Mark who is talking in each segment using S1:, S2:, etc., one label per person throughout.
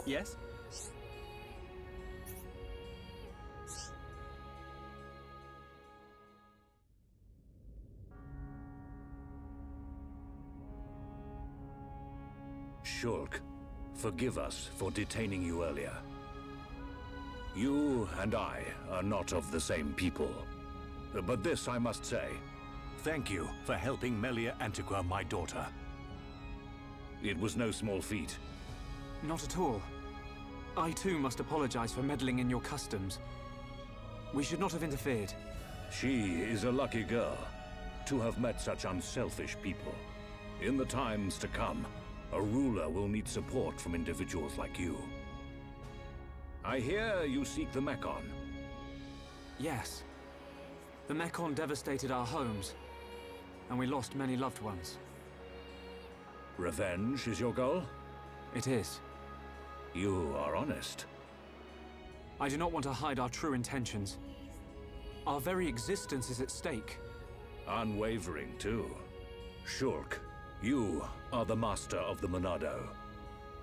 S1: Yes?
S2: Shulk, forgive us for detaining you earlier. You and I are not of the same people. But this I must say. Thank you for helping Melia Antiqua, my daughter. It was no small feat.
S1: Not at all. I too must apologize for meddling in your customs. We should not have interfered.
S2: She is a lucky girl to have met such unselfish people. In the times to come, a ruler will need support from individuals like you. I hear you seek the Mechon.
S1: Yes. The Mechon devastated our homes, and we lost many loved ones.
S2: Revenge is your goal?
S1: It is.
S2: You are honest.
S1: I do not want to hide our true intentions. Our very existence is at stake.
S2: Unwavering, too. Shulk, you are the master of the Monado.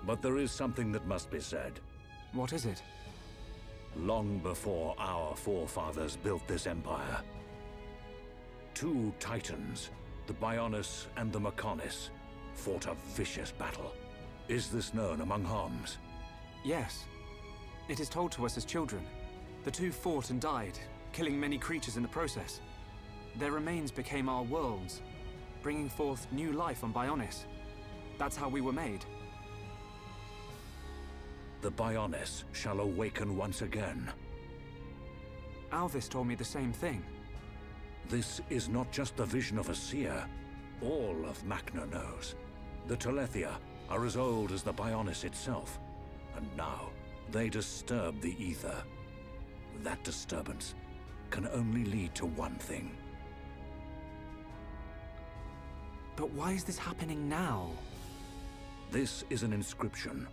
S2: But there is something that must be said.
S1: What is it?
S2: Long before our forefathers built this empire, two titans, the Bionis and the Mechonis, fought a vicious battle. Is this known among Homs?
S1: Yes. It is told to us as children. The two fought and died, killing many creatures in the process. Their remains became our worlds, bringing forth new life on Bionis. That's how we were made.
S2: The Bionis shall awaken once again.
S1: Alvis told me the same thing.
S2: This is not just the vision of a seer. All of Macna knows. The Telethia are as old as the Bionis itself. And now, they disturb the ether. That disturbance can only lead to one thing.
S1: But why is this happening now?
S2: This is an inscription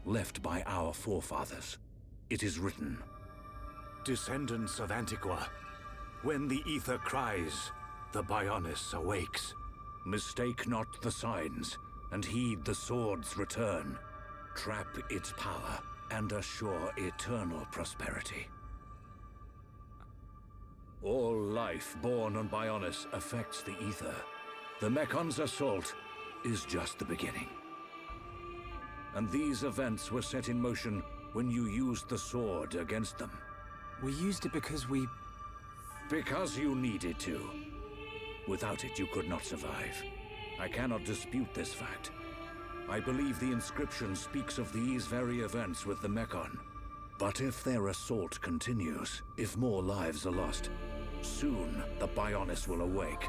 S2: left by our forefathers. It is written, "Descendants of Antiqua, when the ether cries, the Bionis awakes. Mistake not the signs, and heed the sword's return. Trap its power, and assure eternal prosperity." All life born on Bionis affects the ether. The Mekon's assault is just the beginning. And these events were set in motion when you used the sword against them.
S1: We used it because we...
S2: Because you needed to. Without it, you could not survive. I cannot dispute this fact. I believe the inscription speaks of these very events with the Mechon. But if their assault continues, if more lives are lost, soon the Bionis will awake.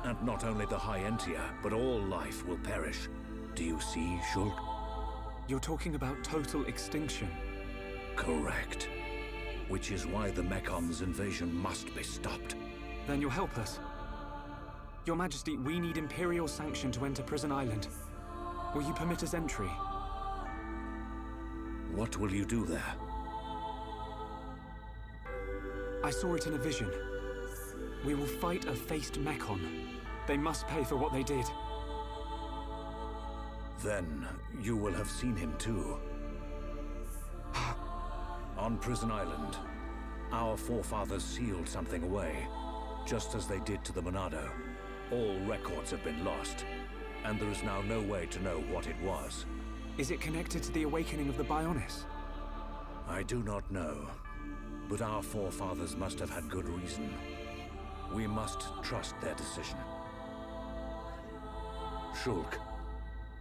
S2: And not only the High Entia, but all life will perish. Do you see, Shulk?
S1: You're talking about total extinction.
S2: Correct. Which is why the Mekon's invasion must be stopped.
S1: Then you'll help us. Your Majesty, we need Imperial sanction to enter Prison Island. Will you permit us entry?
S2: What will you do there?
S1: I saw it in a vision. We will fight a faced Mechon. They must pay for what they did.
S2: Then you will have seen him too. On Prison Island, our forefathers sealed something away, just as they did to the Monado. All records have been lost, and there is now no way to know what it was.
S1: Is it connected to the awakening of the Bionis?
S2: I do not know, but our forefathers must have had good reason. We must trust their decision. Shulk,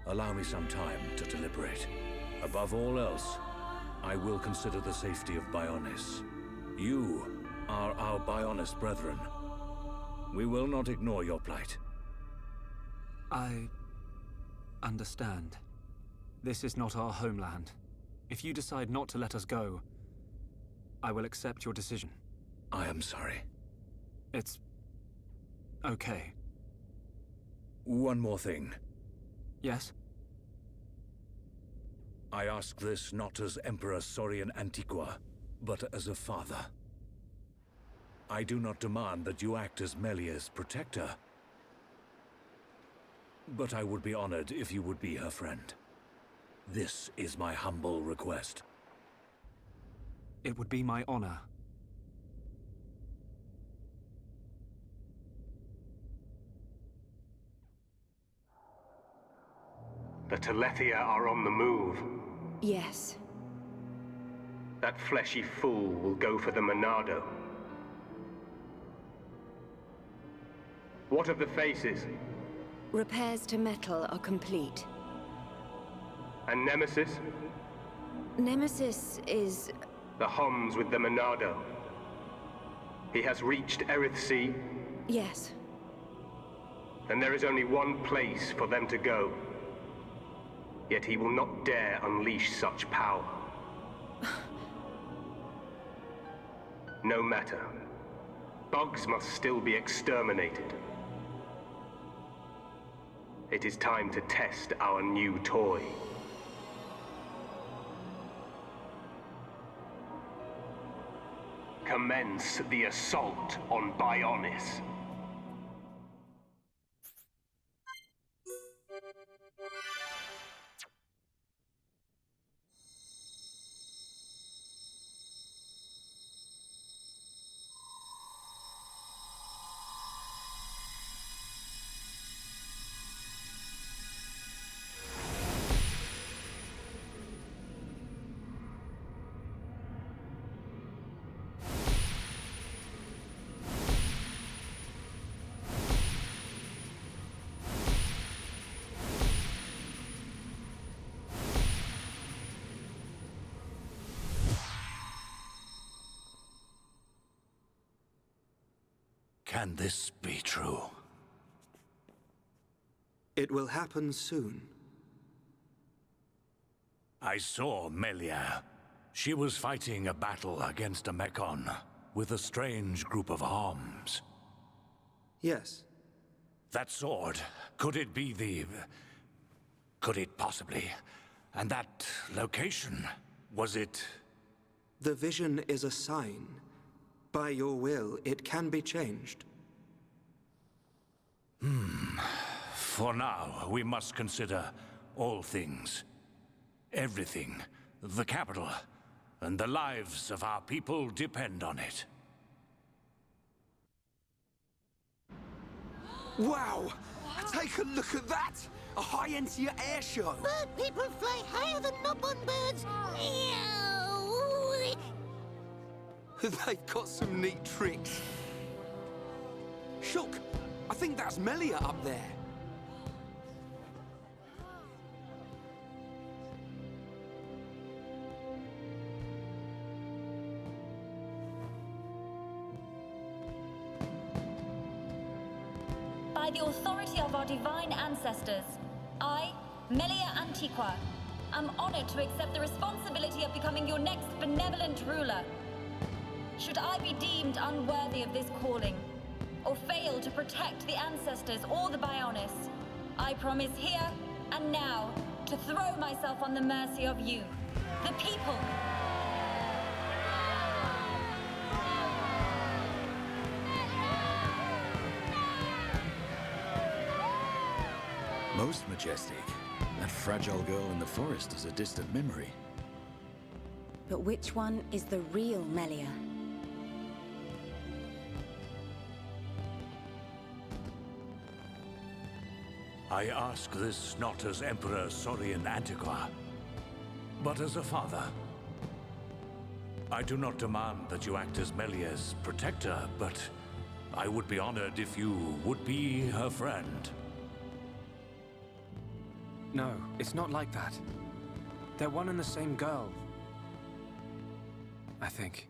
S2: allow me some time to deliberate. Above all else, I will consider the safety of Bionis. You are our Bionis brethren. We will not ignore your plight.
S1: I understand. This is not our homeland. If you decide not to let us go, I will accept your decision.
S2: I am sorry.
S1: It's okay.
S2: One more thing.
S1: Yes?
S2: I ask this not as Emperor Saurian Antiqua, but as a father. I do not demand that you act as Melia's protector, but I would be honored if you would be her friend. This is my humble request.
S1: It would be my honor.
S3: The Telethia are on the move.
S4: Yes.
S3: That fleshy fool will go for the Monado. What of the faces?
S4: Repairs to metal are complete.
S3: And Nemesis?
S4: Nemesis is...
S3: The Homs with the Monado. He has reached Erithsea.
S4: Yes.
S3: Then there is only one place for them to go. Yet he will not dare unleash such power. No matter. Bugs must still be exterminated. It is time to test our new toy. Commence the assault on Bionis.
S2: Can this be true?
S5: It will happen soon.
S2: I saw Melia. She was fighting a battle against a Mechon with a strange group of Homs.
S5: Yes.
S2: That sword, could it be the... Could it possibly... And that location, was it...
S5: The vision is a sign. By your will, it can be changed.
S2: For now, we must consider all things. Everything. The capital. And the lives of our people depend on it.
S6: Wow! Take a look at that! A high-end air show!
S7: Bird people fly higher than knob-on birds! Ew.
S6: They've got some neat tricks. Shook! I think that's Melia up there.
S8: By the authority of our divine ancestors, I, Melia Antiqua, am honored to accept the responsibility of becoming your next benevolent ruler. Should I be deemed unworthy of this calling, or fail to protect the ancestors or the Bionis, I promise here and now to throw myself on the mercy of you, the people.
S9: Most majestic. That fragile girl in the forest is a distant memory.
S4: But which one is the real Melia?
S2: I ask this not as Emperor Saurian Antiqua, but as a father. I do not demand that you act as Melia's protector, but I would be honored if you would be her friend.
S1: No, it's not like that. They're one and the same girl. I think.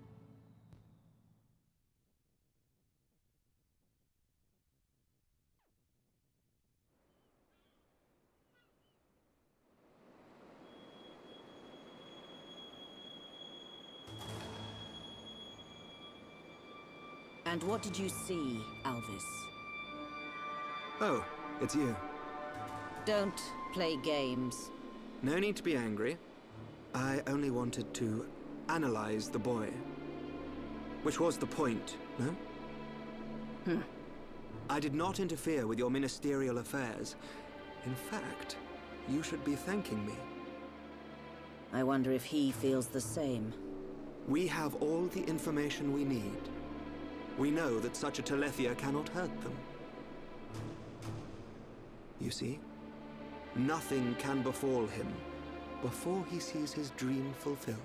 S4: And what did you see, Alvis?
S5: Oh, it's you.
S4: Don't play games.
S5: No need to be angry. I only wanted to analyze the boy. Which was the point, no? I did not interfere with your ministerial affairs. In fact, you should be thanking me.
S10: I wonder if he feels the same.
S5: We have all the information we need. We know that such a Telethia cannot hurt them. You see? Nothing can befall him before he sees his dream fulfilled.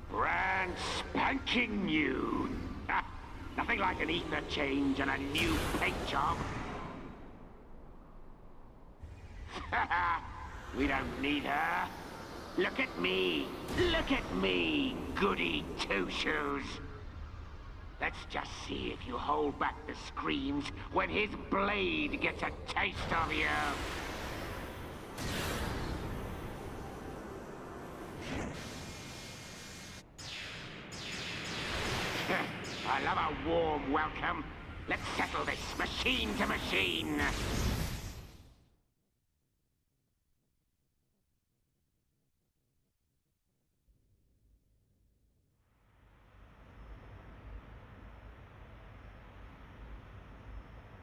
S11: Brand spanking new. Ah, nothing like an ether change and a new paint job. We don't need her. Look at me. Look at me, goody two-shoes. Let's just see if you hold back the screams when his blade gets a taste of you. I love a warm welcome. Let's settle this machine to machine.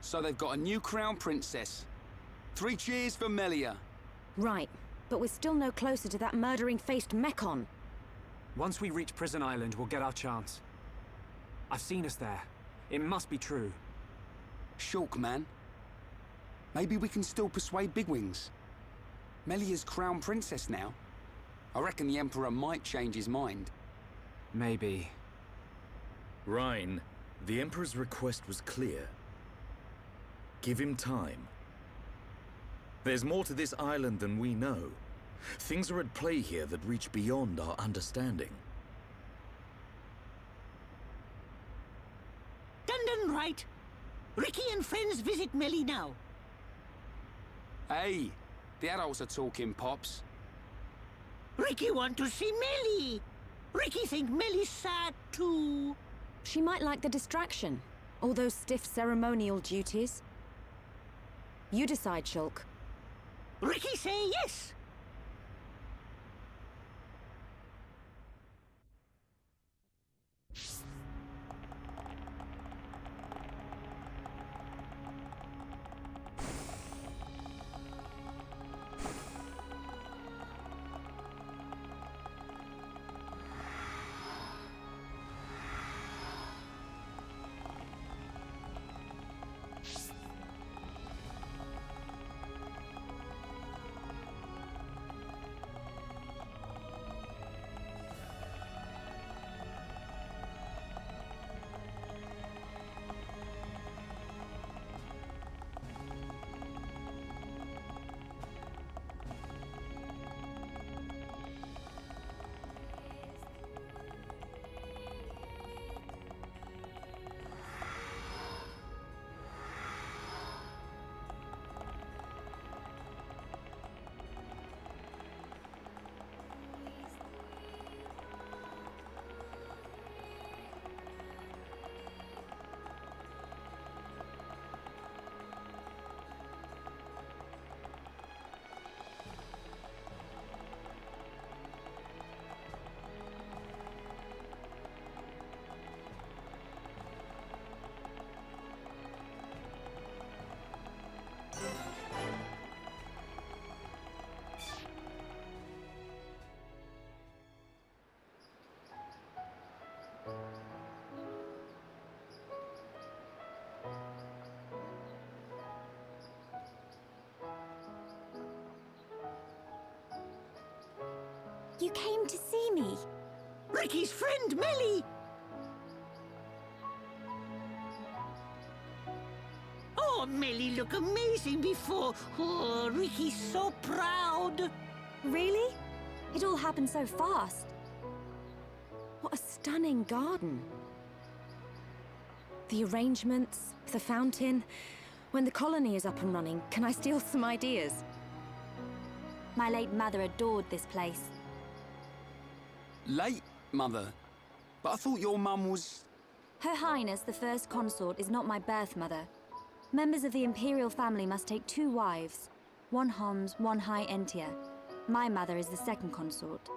S6: So they've got a new crown princess. 3 cheers for Melia.
S4: Right, but we're still no closer to that murdering-faced Mechon.
S1: Once we reach Prison Island, we'll get our chance. I've seen us there. It must be true.
S6: Shulk, man. Maybe we can still persuade Bigwings. Melia's crown princess now. I reckon the Emperor might change his mind.
S1: Maybe.
S9: Rhine, the Emperor's request was clear. Give him time. There's more to this island than we know. Things are at play here that reach beyond our understanding.
S7: Done right. Ricky and friends visit Melia now.
S6: Hey, the adults are talking, Pops.
S7: Ricky want to see Melia. Ricky think Melia's sad too.
S4: She might like the distraction. All those stiff ceremonial duties. You decide, Shulk.
S7: Ricky say yes.
S4: You came to see me?
S7: Ricky's friend, Melia. Oh, Melia look amazing before. Oh, Ricky's so proud.
S4: Really? It all happened so fast. What a stunning garden. The arrangements, the fountain. When the colony is up and running, can I steal some ideas?
S8: My late mother adored this place.
S6: Late, Mother? But I thought your mum was...
S8: Her Highness, the First Consort, is not my birth mother. Members of the Imperial family must take 2 wives. 1 Homs, 1 High Entia. My mother is the second consort.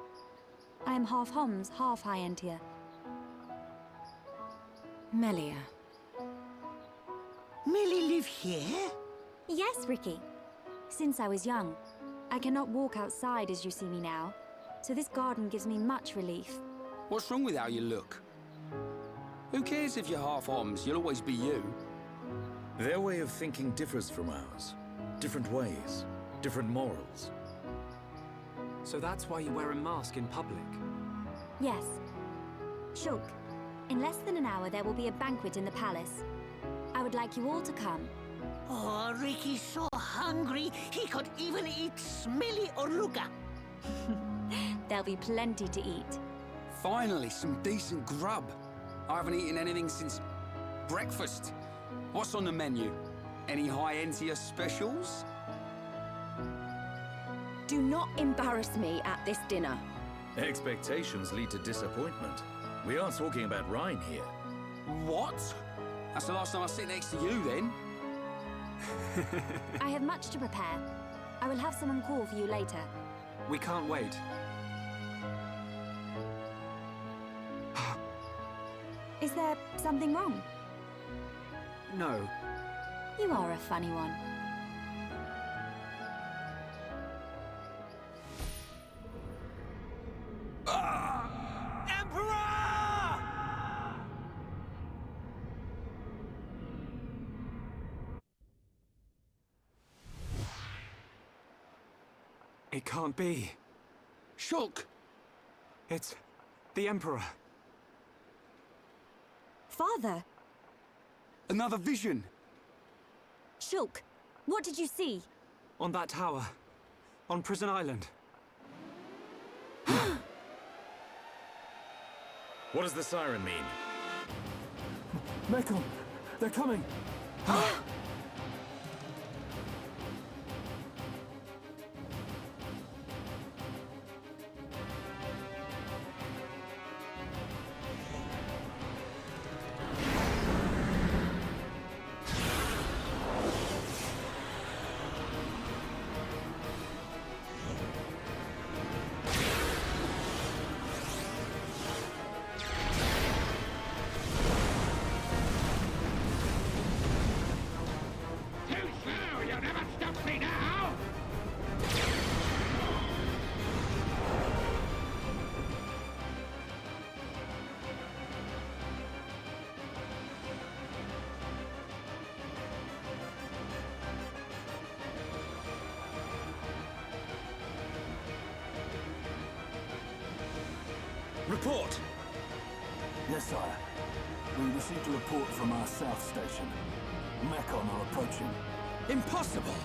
S4: I am half Homs, half High Entia.
S10: Melia.
S7: Millie live here?
S4: Yes, Ricky. Since I was young. I cannot walk outside as you see me now, so this garden gives me much relief.
S6: What's wrong with how you look? Who cares if you're half Homs? You'll always be you.
S9: Their way of thinking differs from ours. Different ways, different morals.
S1: So that's why you wear a mask in public?
S4: Yes. Shulk, in less than an hour there will be a banquet in the palace. I would like you all to come.
S7: Oh, Ricky's so hungry, he could even eat Smelly or Luca.
S4: There'll be plenty to eat.
S6: Finally, some decent grub. I haven't eaten anything since breakfast. What's on the menu? Any High Entia specials?
S10: Do not embarrass me at this dinner.
S9: Expectations lead to disappointment. We are talking about Rhine here.
S6: What? That's the last time I sit next to you, then.
S4: I have much to prepare. I will have someone call for you later.
S1: We can't wait.
S4: Is there something wrong?
S1: No.
S4: You are a funny one.
S1: It can't be.
S6: Shulk!
S1: It's the Emperor.
S4: Father!
S6: Another vision!
S4: Shulk, what did you see?
S1: On that tower. On Prison Island.
S9: What does the siren mean?
S1: Mekon! They're coming!
S9: Report!
S12: Yes, sire. We received a report from our south station. Mekon are approaching.
S6: Impossible!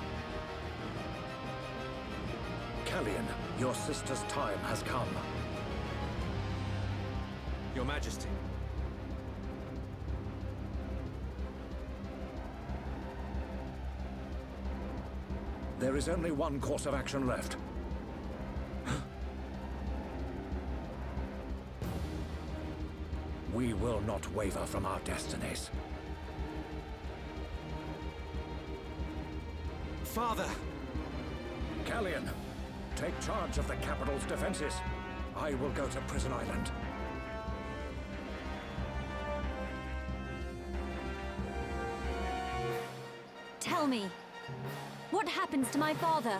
S2: Callian, your sister's time has come.
S1: Your Majesty.
S2: There is only one course of action left. We will not waver from our destinies.
S1: Father!
S2: Callian, take charge of the capital's defenses. I will go to Prison Island.
S4: Tell me, what happens to my father?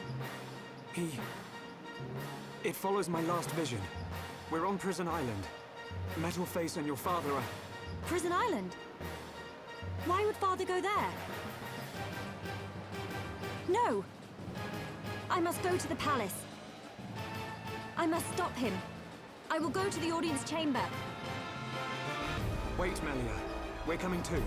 S1: It follows my last vision. We're on Prison Island. Metal Face and your father are...
S4: Prison Island? Why would father go there? No! I must go to the palace. I must stop him. I will go to the audience chamber.
S1: Wait, Melia. We're coming too.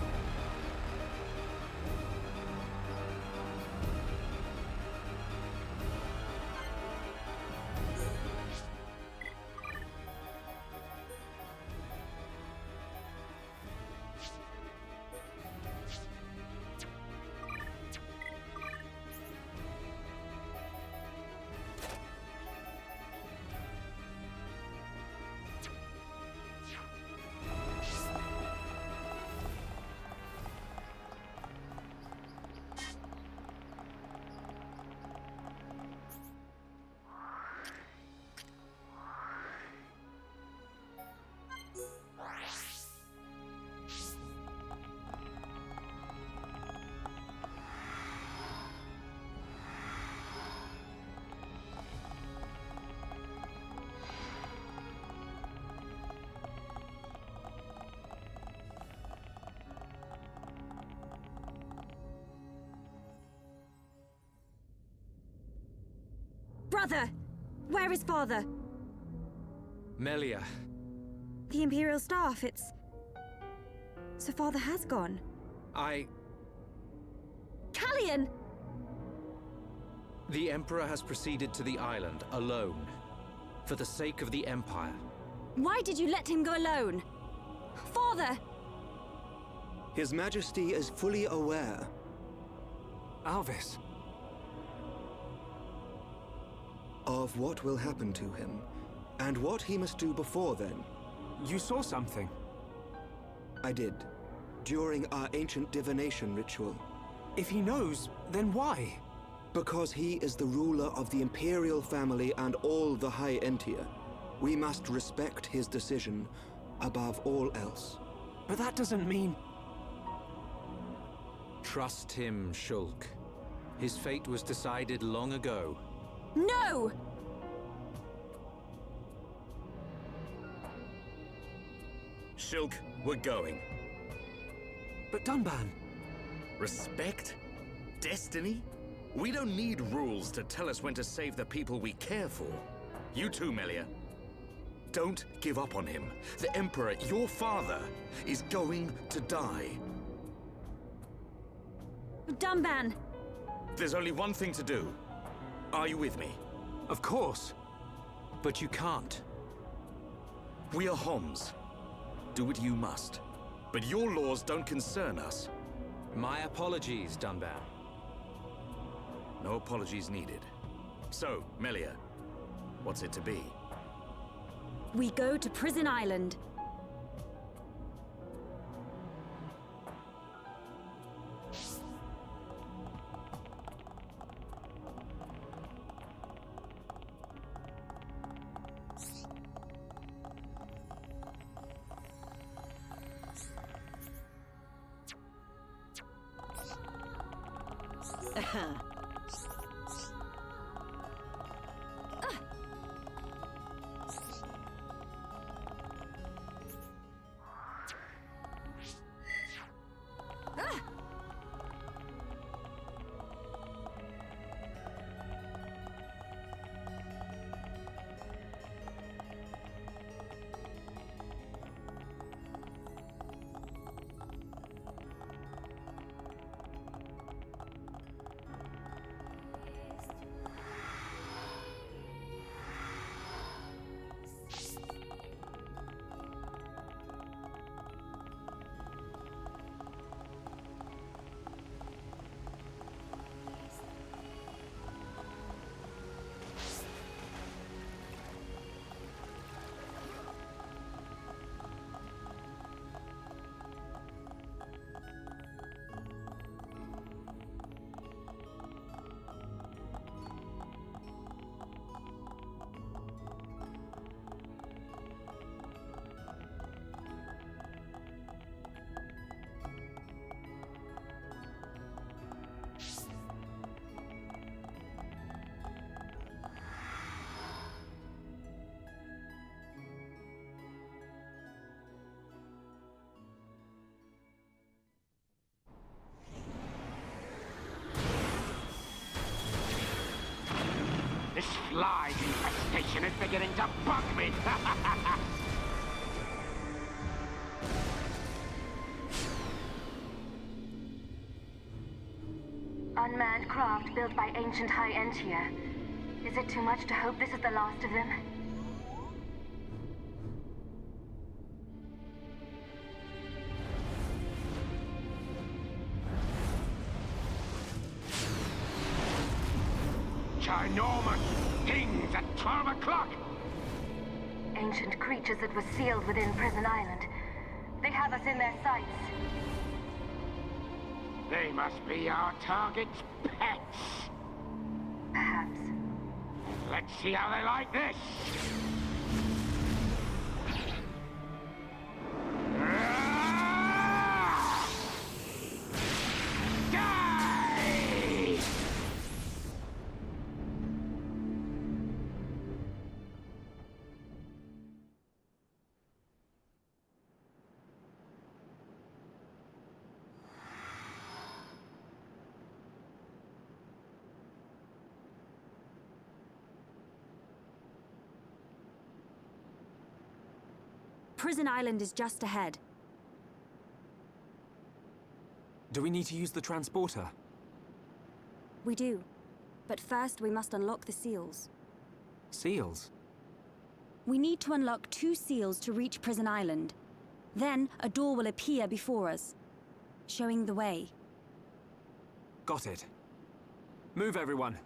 S4: brother! Where is father?
S1: Melia.
S4: The Imperial staff, it's... So father has gone. Callian!
S1: The Emperor has proceeded to the island, alone. For the sake of the Empire.
S4: Why did you let him go alone? Father!
S5: His Majesty is fully aware.
S1: Alvis.
S5: Of what will happen to him, and what he must do before then.
S1: You saw something.
S5: I did, during our ancient divination ritual.
S1: If he knows, then why?
S5: Because he is the ruler of the Imperial family and all the High Entia. We must respect his decision above all else.
S1: But that doesn't mean... Trust him, Shulk. His fate was decided long ago.
S4: No!
S9: Shulk, we're going.
S1: But Dunban...
S9: Respect? Destiny? We don't need rules to tell us when to save the people we care for. You too, Melia. Don't give up on him. The Emperor, your father, is going to die.
S4: Dunban!
S9: There's only one thing to do. Are you with me?
S1: Of course. But you can't.
S9: We are Homs. Do what you must. But your laws don't concern us.
S1: My apologies, Dunban.
S9: No apologies needed. So, Melia, what's it to be?
S4: We go to Prison Island.
S11: This fly infestation is beginning to bug me.
S13: Unmanned craft built by ancient High Entia. Is it too much to hope this is the last of them?
S11: Ginormous things at 12 o'clock!
S13: Ancient creatures that were sealed within Prison Island. They have us in their sights.
S11: They must be our target's pets.
S13: Perhaps.
S11: Let's see how they like this. Die!
S4: Prison Island is just ahead.
S1: Do we need to use the transporter?
S4: We do. But first, we must unlock the seals.
S1: Seals?
S4: We need to unlock 2 seals to reach Prison Island. Then, a door will appear before us, showing the way.
S1: Got it. Move, everyone.